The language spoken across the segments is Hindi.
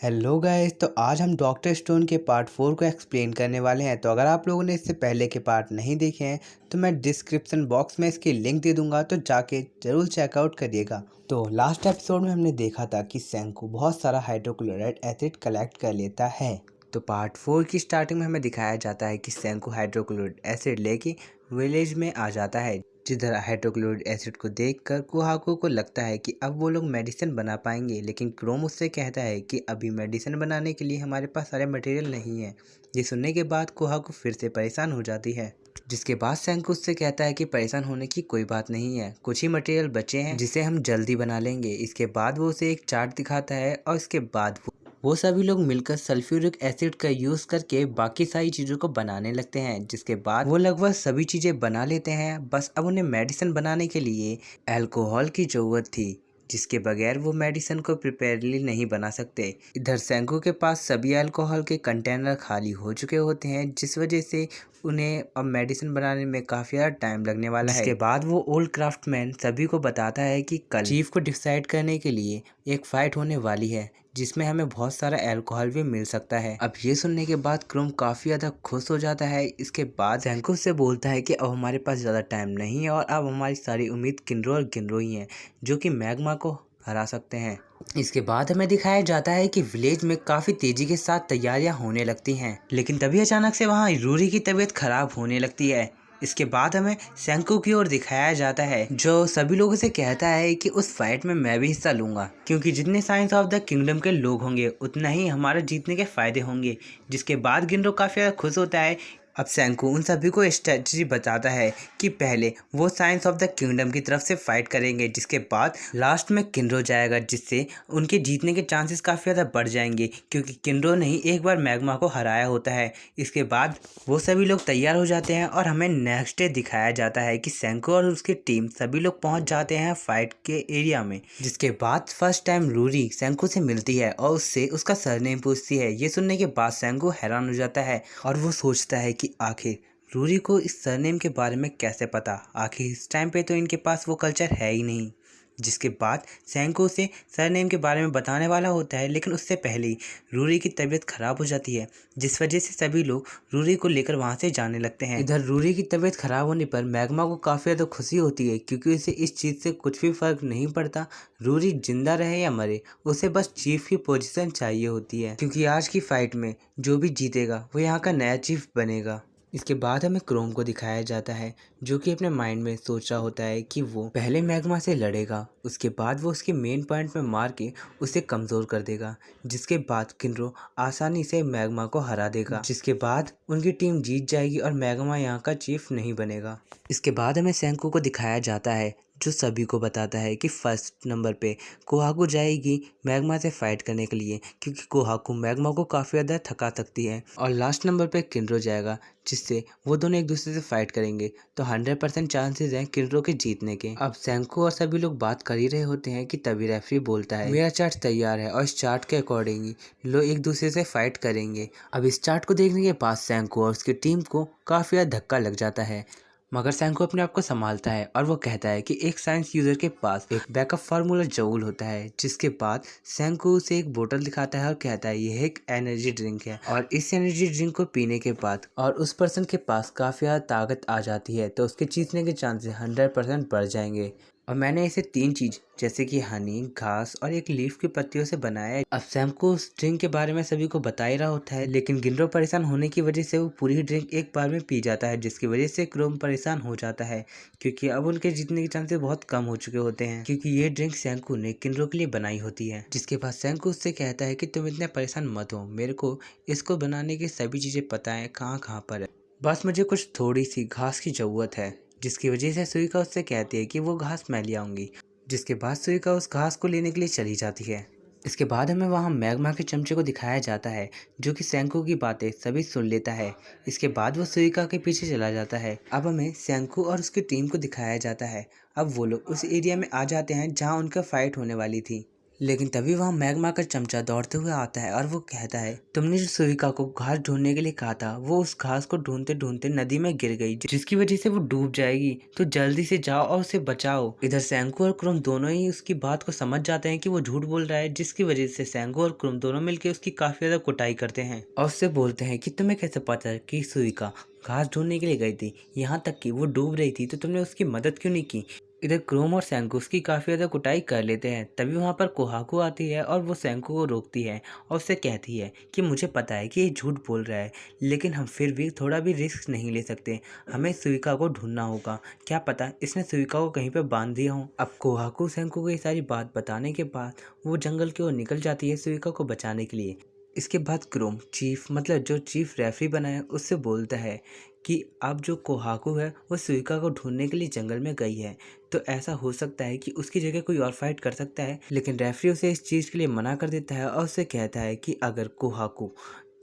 हेलो गाइस, तो आज हम डॉक्टर स्टोन के पार्ट 4 को एक्सप्लेन करने वाले हैं। तो अगर आप लोगों ने इससे पहले के पार्ट नहीं देखे हैं तो मैं डिस्क्रिप्शन बॉक्स में इसकी लिंक दे दूंगा, तो जाके ज़रूर चेकआउट करिएगा। तो लास्ट एपिसोड में हमने देखा था कि सेंकू बहुत सारा हाइड्रोक्लोराइड एसिड कलेक्ट कर लेता है। तो पार्ट 4 की स्टार्टिंग में हमें दिखाया जाता है कि सेंकू हाइड्रोक्लोराइड एसिड लेके विलेज में आ जाता है, जिधर हाइड्रोक्लोराइड एसिड को देखकर कुहाको को लगता है कि अब वो लोग मेडिसिन बना पाएंगे, लेकिन क्रोम उससे कहता है कि अभी मेडिसिन बनाने के लिए हमारे पास सारे मटेरियल नहीं है। ये सुनने के बाद कुहाको फिर से परेशान हो जाती है, जिसके बाद सेंकू उससे कहता है कि परेशान होने की कोई बात नहीं है, कुछ ही मटेरियल बचे हैं जिसे हम जल्दी बना लेंगे। इसके बाद वो उसे एक चार्ट दिखाता है और इसके बाद वो सभी लोग मिलकर सल्फ्यूरिक एसिड का यूज़ करके बाकी सारी चीज़ों को बनाने लगते हैं, जिसके बाद वो लगभग सभी चीज़ें बना लेते हैं। बस अब उन्हें मेडिसिन बनाने के लिए अल्कोहल की ज़रूरत थी, जिसके बगैर वो मेडिसिन को प्रिपेयरली नहीं बना सकते। इधर सेंकू के पास सभी अल्कोहल के कंटेनर खाली हो चुके होते हैं, जिस वजह से उन्हें अब मेडिसिन बनाने में काफ़ी ज़्यादा टाइम लगने वाला है। इसके बाद वो ओल्ड क्राफ्टमैन सभी को बताता है कि कल चीफ को डिसाइड करने के लिए एक फ़ाइट होने वाली है, जिसमें हमें बहुत सारा अल्कोहल भी मिल सकता है। अब ये सुनने के बाद क्रोम काफ़ी ज़्यादा खुश हो जाता है। इसके बाद सेंकू से बोलता है कि अब हमारे पास ज़्यादा टाइम नहीं है और अब हमारी सारी उम्मीद किनरो और गिनरो ही हैं, जो कि मैग्मा को हरा सकते हैं। इसके बाद हमें दिखाया जाता है कि विलेज में काफ़ी तेज़ी के साथ तैयारियां होने लगती हैं, लेकिन तभी अचानक से वहाँ रूरी की तबीयत खराब होने लगती है। इसके बाद हमें सेंकू की ओर दिखाया जाता है, जो सभी लोगों से कहता है कि उस फाइट में मैं भी हिस्सा लूँगा, क्योंकि जितने साइंस ऑफ द किंगडम के लोग होंगे उतना ही हमारा जीतने के फ़ायदे होंगे। जिसके बाद गिनरो काफ़ी ज़्यादा खुश होता है। अब सेंकू उन सभी को स्ट्रेटजी बताता है कि पहले वो साइंस ऑफ द किंगडम की तरफ से फाइट करेंगे, जिसके बाद लास्ट में किनरो जाएगा, जिससे उनके जीतने के चांसेस काफ़ी ज़्यादा बढ़ जाएंगे, क्योंकि किनरो ने ही एक बार मैग्मा को हराया होता है। इसके बाद वो सभी लोग तैयार हो जाते हैं और हमें नेक्स्ट डे दिखाया जाता है कि सेंकू और उसकी टीम सभी लोग पहुंच जाते हैं फाइट के एरिया में। जिसके बाद फर्स्ट टाइम रूरी सेंकू से मिलती है और उससे उसका सरनेम पूछती है। ये सुनने के बाद सेंकू हैरान हो जाता है और वो सोचता है कि आखिर रूरी को इस सरनेम के बारे में कैसे पता, आखिर इस टाइम पे तो इनके पास वो कल्चर है ही नहीं। जिसके बाद सेंको से सरनेम के बारे में बताने वाला होता है, लेकिन उससे पहले ही रूरी की तबीयत खराब हो जाती है, जिस वजह से सभी लोग रूरी को लेकर वहां से जाने लगते हैं। इधर रूरी की तबीयत खराब होने पर मैग्मा को काफ़ी ज़्यादा खुशी होती है, क्योंकि उसे इस चीज़ से कुछ भी फर्क नहीं पड़ता रूरी जिंदा रहे या मरे, उसे बस चीफ की पोजीशन चाहिए होती है, क्योंकि आज की फाइट में जो भी जीतेगा वो यहाँ का नया चीफ बनेगा। इसके बाद हमें क्रोम को दिखाया जाता है, जो कि अपने माइंड में सोच रहा होता है कि वो पहले मैग्मा से लड़ेगा, उसके बाद वो उसके मेन पॉइंट में मार के उसे कमज़ोर कर देगा, जिसके बाद किनरो आसानी से मैग्मा को हरा देगा, जिसके बाद उनकी टीम जीत जाएगी और मैग्मा यहाँ का चीफ नहीं बनेगा। इसके बाद हमें सेंकू को दिखाया जाता है, जो सभी को बताता है कि फर्स्ट नंबर पे कोहाकू जाएगी मैग्मा से फाइट करने के लिए, क्योंकि कोहाकू मैग्मा को काफ़ी ज़्यादा थका सकती है, और लास्ट नंबर पे किनरो जाएगा, जिससे वो दोनों एक दूसरे से फाइट करेंगे। तो 100% चांसेस हैं किनरो के जीतने के। अब सेंकू और सभी लोग बात कर ही रहे होते हैं कि तभी रेफरी बोलता है मेरा चार्ट तैयार है और इस चार्ट के अकॉर्डिंग ही लोग एक दूसरे से फाइट करेंगे। अब इस चार्ट को देखने के बाद सेंकू और उसकी टीम को काफ़ी ज़्यादा धक्का लग जाता है, मगर सेंको अपने आप को संभालता है और वो कहता है कि एक साइंस यूजर के पास एक बैकअप फार्मूला जरूर होता है। जिसके बाद सेंको उसे एक बोतल दिखाता है और कहता है यह एक एनर्जी ड्रिंक है, और इस एनर्जी ड्रिंक को पीने के बाद और उस पर्सन के पास काफ़ी ज़्यादा ताकत आ जाती है, तो उसके जीतने के चांसेस 100% बढ़ जाएंगे। और मैंने इसे 3 चीज़ जैसे कि हनी, घास और एक लीफ की पत्तियों से बनाया है। अब सैम को उस ड्रिंक के बारे में सभी को बता ही रहा होता है, लेकिन गिनरो परेशान होने की वजह से वो पूरी ड्रिंक एक बार में पी जाता है, जिसकी वजह से क्रोम परेशान हो जाता है, क्योंकि अब उनके जीतने के चांसेस बहुत कम हो चुके होते हैं, क्योंकि ये ड्रिंक सेंकू ने किनरो के लिए बनाई होती है। जिसके बाद सेंकू उससे कहता है कि तुम इतने परेशान मत हो, मेरे को इसको बनाने की सभी चीज़ें पता है कहाँ कहाँ पर है, बस मुझे कुछ थोड़ी सी घास की ज़रूरत है। जिसकी वजह से सुइका उससे कहती है कि वो घास मैं ले आऊँगी। जिसके बाद सुइका उस घास को लेने के लिए चली जाती है। इसके बाद हमें वहाँ मैग्मा के चमचे को दिखाया जाता है, जो कि सेंकू की बातें सभी सुन लेता है। इसके बाद वो सुइका के पीछे चला जाता है। अब हमें सेंकू और उसकी टीम को दिखाया जाता है। अब वो लोग उस एरिया में आ जाते हैं जहाँ उनका फाइट होने वाली थी, लेकिन तभी वहाँ मैग्मा का चमचा दौड़ते हुए आता है और वो कहता है, तुमने जो सुविका को घास ढूंढने के लिए कहा था वो उस घास को ढूंढते ढूंढते नदी में गिर गई, जिसकी वजह से वो डूब जाएगी, तो जल्दी से जाओ और उसे बचाओ। इधर सेंकू और क्रोम दोनों ही उसकी बात को समझ जाते हैं कि वो झूठ बोल रहा है, जिसकी वजह से सेंकू और क्रोम दोनों मिलकर उसकी काफी ज्यादा कुटाई करते हैं और उससे बोलते हैं कि तुम्हें कैसे पता कि सुविका घास ढूंढने के लिए गई थी, यहाँ तक कि वो डूब रही थी, तो तुमने उसकी मदद क्यों नहीं की। इधर क्रोम और सेंकू उसकी काफ़ी ज़्यादा कुटाई कर लेते हैं। तभी वहाँ पर कोहाकू आती है और वो सेंकू को रोकती है और उससे कहती है कि मुझे पता है कि ये झूठ बोल रहा है, लेकिन हम फिर भी थोड़ा भी रिस्क नहीं ले सकते, हमें सुविका को ढूंढना होगा, क्या पता इसने सुविका को कहीं पर बांध दिया हो। अब कोहाकू सेंकू को ये सारी बात बताने के बाद वो जंगल की ओर निकल जाती है सुविका को बचाने के लिए। इसके बाद क्रोम चीफ मतलब जो चीफ रेफरी बना है उससे बोलता है कि अब जो कोहाकू है वो सुइका को ढूंढने के लिए जंगल में गई है, तो ऐसा हो सकता है कि उसकी जगह कोई और फाइट कर सकता है। लेकिन रेफरी उसे इस चीज़ के लिए मना कर देता है और उसे कहता है कि अगर कोहाकू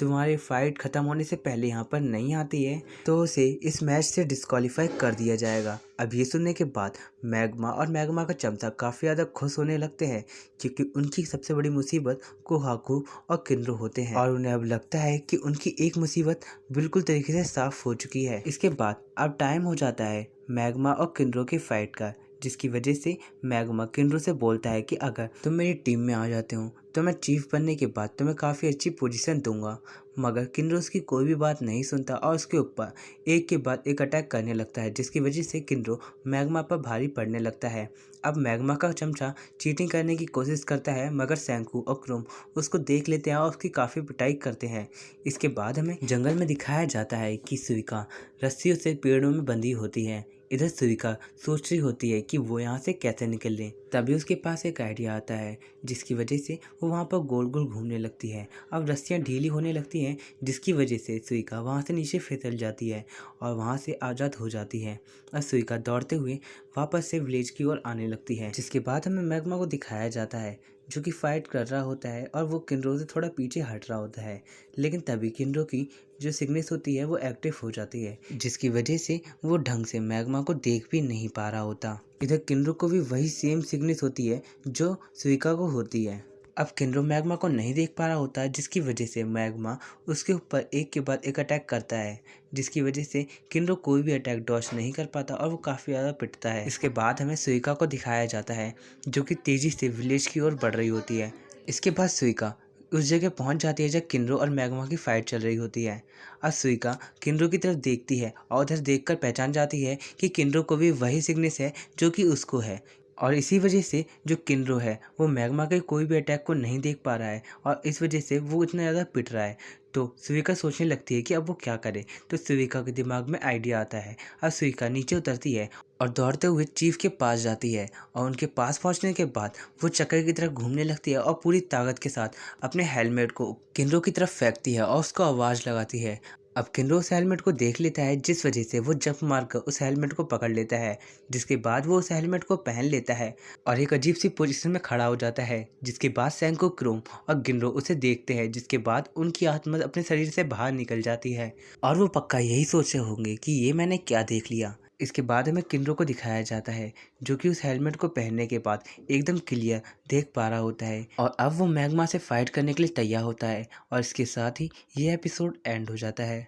तुम्हारी फाइट ख़त्म होने से पहले यहाँ पर नहीं आती है तो उसे इस मैच से डिस्क्वालीफाई कर दिया जाएगा। अब ये सुनने के बाद मैग्मा और मैग्मा का चमचा काफ़ी ज़्यादा खुश होने लगते हैं, क्योंकि उनकी सबसे बड़ी मुसीबत कोहाकू और किंड्रो होते हैं और उन्हें अब लगता है कि उनकी एक मुसीबत बिल्कुल तरीके से साफ हो चुकी है। इसके बाद अब टाइम हो जाता है मैग्मा और किंड्रो की फाइट का, जिसकी वजह से मैग्मा किंड्रो से बोलता है कि अगर तुम मेरी टीम में आ जाते हो तो मैं चीफ बनने के बाद तुम्हें काफ़ी अच्छी पोजीशन दूंगा। मगर किंड्रो उसकी कोई भी बात नहीं सुनता और उसके ऊपर एक के बाद एक अटैक करने लगता है, जिसकी वजह से किंड्रो मैग्मा पर भारी पड़ने लगता है। अब मैग्मा का चमचा चीटिंग करने की कोशिश करता है, मगर सेंकू और क्रोम उसको देख लेते हैं और उसकी काफ़ी पिटाई करते हैं। इसके बाद हमें जंगल में दिखाया जाता है कि सुविका रस्सियों से पेड़ों में बंधी होती है। इधर सुविका सोच रही होती है कि वो यहाँ से कैसे निकल लें। तभी उसके पास एक आइडिया आता है, जिसकी वजह से वो वहाँ पर गोल गोल घूमने लगती है। अब रस्सियाँ ढीली होने लगती हैं, जिसकी वजह से सुविका वहाँ से नीचे फिसल जाती है और वहाँ से आज़ाद हो जाती है। और सुविका दौड़ते हुए वापस से विलेज की ओर आने लगती है। जिसके बाद हमें मैग्मा को दिखाया जाता है जो कि फाइट कर रहा होता है और वो किंड्रो से थोड़ा पीछे हट रहा होता है, लेकिन तभी किंड्रो की जो सिकनेस होती है वो एक्टिव हो जाती है, जिसकी वजह से वो ढंग से मैग्मा को देख भी नहीं पा रहा होता। इधर किंड्रो को भी वही सेम सिकनेस होती है जो सुविका को होती है। अब किंड्रो मैग्मा को नहीं देख पा रहा होता है, जिसकी वजह से मैग्मा उसके ऊपर एक के बाद एक अटैक करता है, जिसकी वजह से किंड्रो कोई भी अटैक डॉज नहीं कर पाता और वो काफ़ी ज़्यादा पिटता है। इसके बाद हमें सुविका को दिखाया जाता है जो कि तेज़ी से विलेज की ओर बढ़ रही होती है। इसके बाद सुविका उस जगह पहुंच जाती है जब किंड्रो और मैग्मा की फाइट चल रही होती है। अब सुविका किंड्रो की तरफ देखती है और उधर देखकर पहचान जाती है कि किंड्रो को भी वही सिकनेस है जो कि उसको है, और इसी वजह से जो किंड्रो है वो मैग्मा के कोई भी अटैक को नहीं देख पा रहा है और इस वजह से वो इतना ज़्यादा पिट रहा है। तो सुविका सोचने लगती है कि अब वो क्या करे। तो सुविका के दिमाग में आइडिया आता है। अब सुविका नीचे उतरती है और दौड़ते हुए चीफ के पास जाती है और उनके पास पहुंचने के बाद वो चक्कर की तरफ घूमने लगती है और पूरी ताकत के साथ अपने हेलमेट को किंड्रो की तरफ फेंकती है और उसको आवाज़ लगाती है। अब किंड्रो उस हेलमेट को देख लेता है, जिस वजह से वो जंप मारकर उस हेलमेट को पकड़ लेता है, जिसके बाद वो उस हेलमेट को पहन लेता है और एक अजीब सी पोजीशन में खड़ा हो जाता है। जिसके बाद सेंको, क्रोम और गिंड्रो उसे देखते हैं, जिसके बाद उनकी आत्मा अपने शरीर से बाहर निकल जाती है और वो पक्का यही सोच रहे होंगे कि ये मैंने क्या देख लिया। इसके बाद हमें किंड्रो को दिखाया जाता है जो कि उस हेलमेट को पहनने के बाद एकदम क्लियर देख पा रहा होता है और अब वो मैग्मा से फाइट करने के लिए तैयार होता है और इसके साथ ही ये एपिसोड एंड हो जाता है।